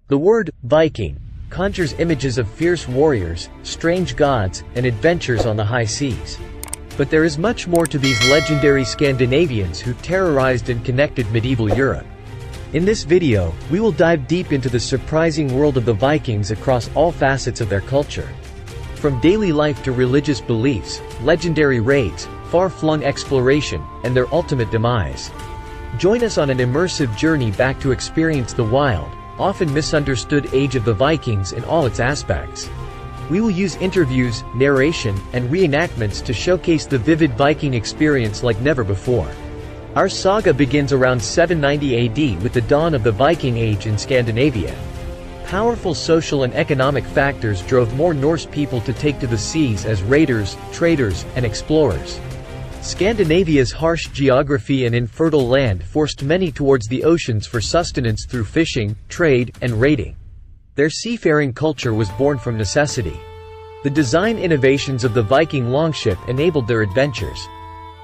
The word Viking conjures images of fierce warriors, strange gods, and adventures on the high seas. But there is much more to these legendary Scandinavians who terrorized and connected medieval Europe. In this video, we will dive deep into the surprising world of the Vikings across all facets of their culture. From daily life to religious beliefs, legendary raids, far-flung exploration, and their ultimate demise. Join us on an immersive journey back to experience the wild, often misunderstood age of the Vikings in all its aspects. We will use interviews, narration, and reenactments to showcase the vivid Viking experience like never before. Our saga begins around 790 AD with the dawn of the Viking Age in Scandinavia. Powerful social and economic factors drove more Norse people to take to the seas as raiders, traders, and explorers. Scandinavia's harsh geography and infertile land forced many towards the oceans for sustenance through fishing, trade, and raiding. Their seafaring culture was born from necessity. The design innovations of the Viking longship enabled their adventures.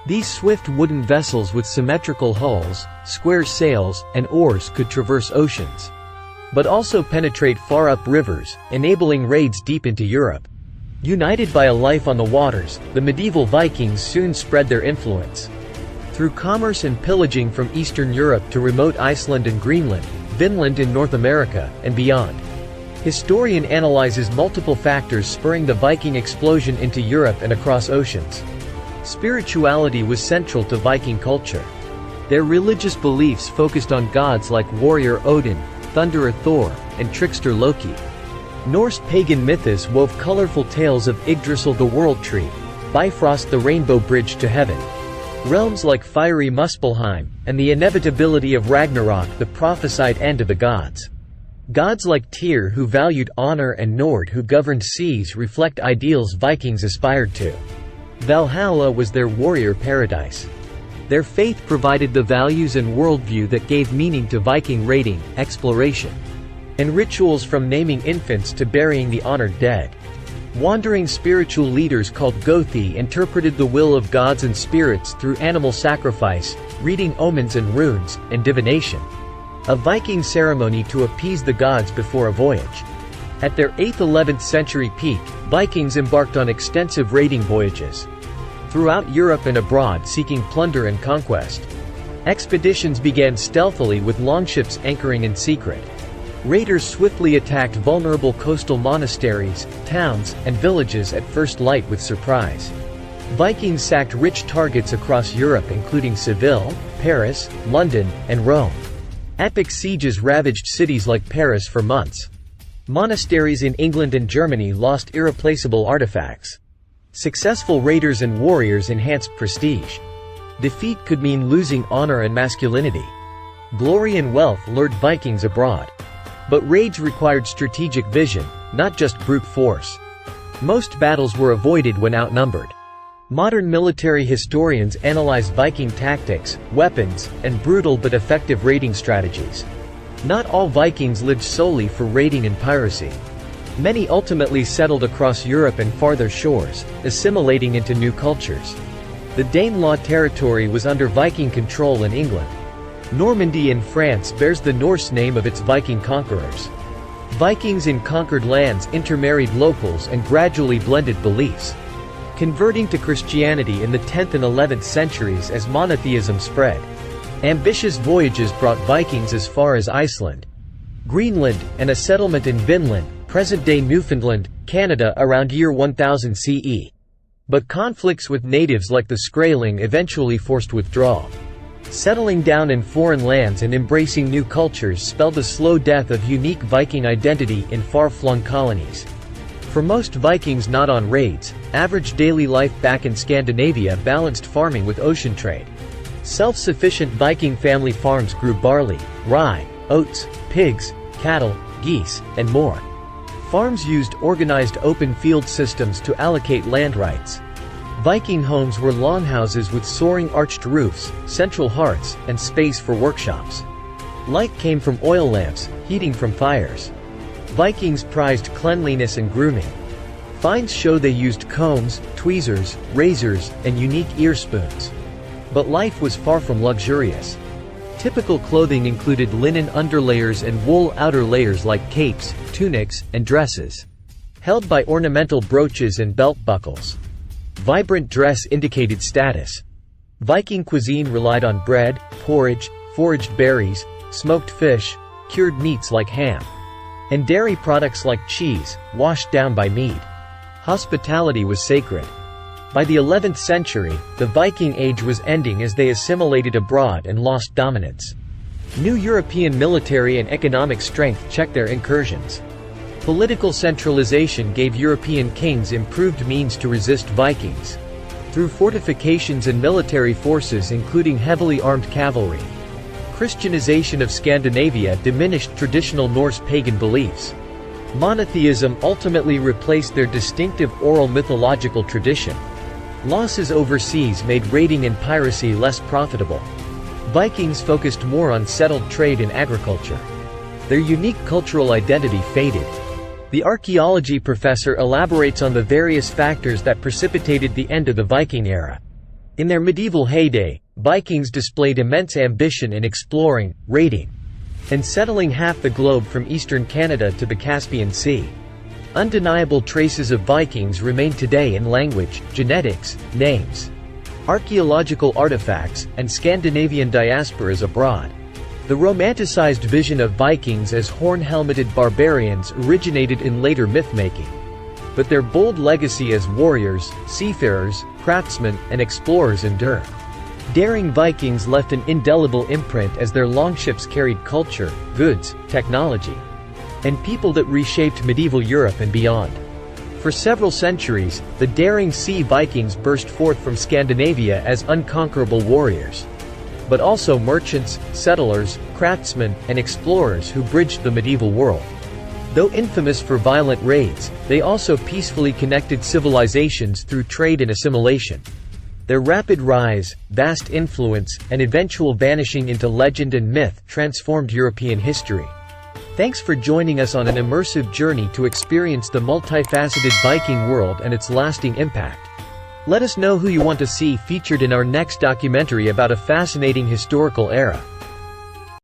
These swift wooden vessels with symmetrical hulls, square sails, and oars could traverse oceans, but also penetrate far up rivers, enabling raids deep into Europe. United by a life on the waters, the medieval Vikings soon spread their influence. Through commerce and pillaging from Eastern Europe to remote Iceland and Greenland, Vinland in North America, and beyond. Historian analyzes multiple factors spurring the Viking explosion into Europe and across oceans. Spirituality was central to Viking culture. Their religious beliefs focused on gods like warrior Odin, thunderer Thor, and trickster Loki. Norse pagan mythos wove colorful tales of Yggdrasil the World Tree, Bifrost the Rainbow Bridge to Heaven, realms like fiery Muspelheim, and the inevitability of Ragnarok, the prophesied end of the gods. Gods like Tyr, who valued honor, and Nord, who governed seas, reflect ideals Vikings aspired to. Valhalla was their warrior paradise. Their faith provided the values and worldview that gave meaning to Viking raiding, exploration, and rituals from naming infants to burying the honored dead. Wandering spiritual leaders called Gothi interpreted the will of gods and spirits through animal sacrifice, reading omens and runes, and divination. A Viking ceremony to appease the gods before a voyage. At their 8th–11th century peak, Vikings embarked on extensive raiding voyages throughout Europe and abroad, seeking plunder and conquest. Expeditions began stealthily with longships anchoring in secret. Raiders swiftly attacked vulnerable coastal monasteries, towns, and villages at first light with surprise. Vikings sacked rich targets across Europe including Seville, Paris, London, and Rome. Epic sieges ravaged cities like Paris for months. Monasteries in England and Germany lost irreplaceable artifacts. Successful raiders and warriors enhanced prestige. Defeat could mean losing honor and masculinity. Glory and wealth lured Vikings abroad. But raids required strategic vision, not just brute force. Most battles were avoided when outnumbered. Modern military historians analyze Viking tactics, weapons, and brutal but effective raiding strategies. Not all Vikings lived solely for raiding and piracy. Many ultimately settled across Europe and farther shores, assimilating into new cultures. The Danelaw territory was under Viking control in England. Normandy in France bears the Norse name of its Viking conquerors. Vikings in conquered lands intermarried locals and gradually blended beliefs, converting to Christianity in the 10th and 11th centuries as monotheism spread. Ambitious voyages brought Vikings as far as Iceland, Greenland, and a settlement in Vinland, present-day Newfoundland, Canada around year 1000 CE. But conflicts with natives like the Skraeling eventually forced withdrawal. Settling down in foreign lands and embracing new cultures spelled the slow death of unique Viking identity in far-flung colonies. For most Vikings not on raids, average daily life back in Scandinavia balanced farming with ocean trade. Self-sufficient Viking family farms grew barley, rye, oats, pigs, cattle, geese, and more. Farms used organized open field systems to allocate land rights. Viking homes were longhouses with soaring arched roofs, central hearths, and space for workshops. Light came from oil lamps, heating from fires. Vikings prized cleanliness and grooming. Finds show they used combs, tweezers, razors, and unique ear spoons. But life was far from luxurious. Typical clothing included linen underlayers and wool outer layers like capes, tunics, and dresses, held by ornamental brooches and belt buckles. Vibrant dress indicated status. Viking cuisine relied on bread, porridge, foraged berries, smoked fish, cured meats like ham, and dairy products like cheese, washed down by mead. Hospitality was sacred. By the 11th century, the Viking Age was ending as they assimilated abroad and lost dominance. New European military and economic strength checked their incursions. Political centralization gave European kings improved means to resist Vikings through fortifications and military forces including heavily armed cavalry. Christianization of Scandinavia diminished traditional Norse pagan beliefs. Monotheism ultimately replaced their distinctive oral mythological tradition. Losses overseas made raiding and piracy less profitable. Vikings focused more on settled trade and agriculture. Their unique cultural identity faded. The archaeology professor elaborates on the various factors that precipitated the end of the Viking era. In their medieval heyday, Vikings displayed immense ambition in exploring, raiding, and settling half the globe from eastern Canada to the Caspian Sea. Undeniable traces of Vikings remain today in language, genetics, names, archaeological artifacts, and Scandinavian diasporas abroad. The romanticized vision of Vikings as horn-helmeted barbarians originated in later myth-making. But their bold legacy as warriors, seafarers, craftsmen, and explorers endure. Daring Vikings left an indelible imprint as their longships carried culture, goods, technology, and people that reshaped medieval Europe and beyond. For several centuries, the daring Sea Vikings burst forth from Scandinavia as unconquerable warriors, but also merchants, settlers, craftsmen, and explorers who bridged the medieval world. Though infamous for violent raids, they also peacefully connected civilizations through trade and assimilation. Their rapid rise, vast influence, and eventual vanishing into legend and myth transformed European history. Thanks for joining us on an immersive journey to experience the multifaceted Viking world and its lasting impact. Let us know who you want to see featured in our next documentary about a fascinating historical era.